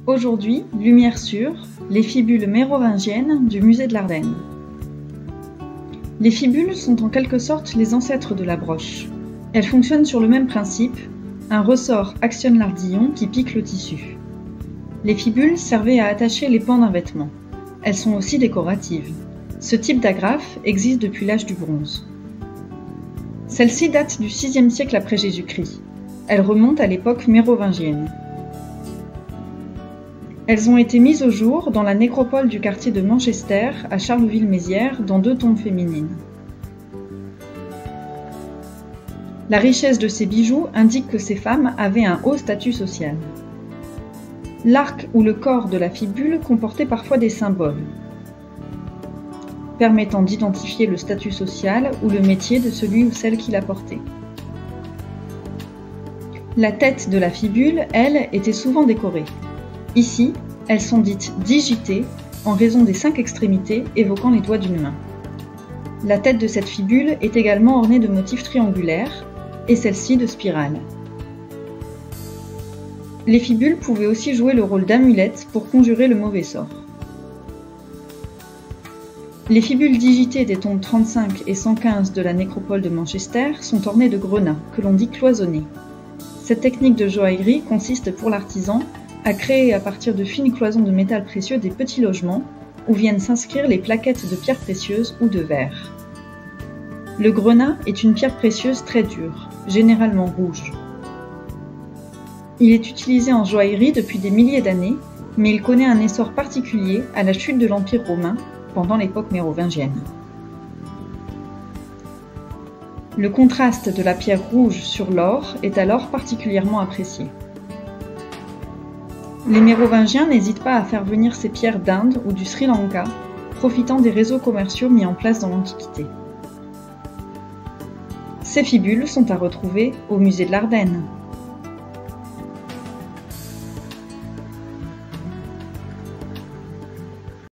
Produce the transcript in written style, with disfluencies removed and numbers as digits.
Aujourd'hui, lumière sur les fibules mérovingiennes du musée de l'Ardenne. Les fibules sont en quelque sorte les ancêtres de la broche. Elles fonctionnent sur le même principe, un ressort actionne l'ardillon qui pique le tissu. Les fibules servaient à attacher les pans d'un vêtement. Elles sont aussi décoratives. Ce type d'agrafe existe depuis l'âge du bronze. Celle-ci date du VIe siècle après Jésus-Christ. Elle remonte à l'époque mérovingienne. Elles ont été mises au jour dans la nécropole du quartier de Manchester, à Charleville-Mézières, dans 2 tombes féminines. La richesse de ces bijoux indique que ces femmes avaient un haut statut social. L'arc ou le corps de la fibule comportait parfois des symboles, permettant d'identifier le statut social ou le métier de celui ou celle qui la portait. La tête de la fibule, elle, était souvent décorée. Ici, elles sont dites digitées en raison des 5 extrémités évoquant les doigts d'une main. La tête de cette fibule est également ornée de motifs triangulaires et celle-ci de spirales. Les fibules pouvaient aussi jouer le rôle d'amulettes pour conjurer le mauvais sort. Les fibules digitées des tombes 35 et 115 de la nécropole de Manchester sont ornées de grenats, que l'on dit cloisonnés. Cette technique de joaillerie consiste pour l'artisan à créer à partir de fines cloisons de métal précieux des petits logements où viennent s'inscrire les plaquettes de pierres précieuses ou de verre. Le grenat est une pierre précieuse très dure, généralement rouge. Il est utilisé en joaillerie depuis des milliers d'années, mais il connaît un essor particulier à la chute de l'Empire romain pendant l'époque mérovingienne. Le contraste de la pierre rouge sur l'or est alors particulièrement apprécié. Les Mérovingiens n'hésitent pas à faire venir ces pierres d'Inde ou du Sri Lanka, profitant des réseaux commerciaux mis en place dans l'Antiquité. Ces fibules sont à retrouver au musée de l'Ardenne.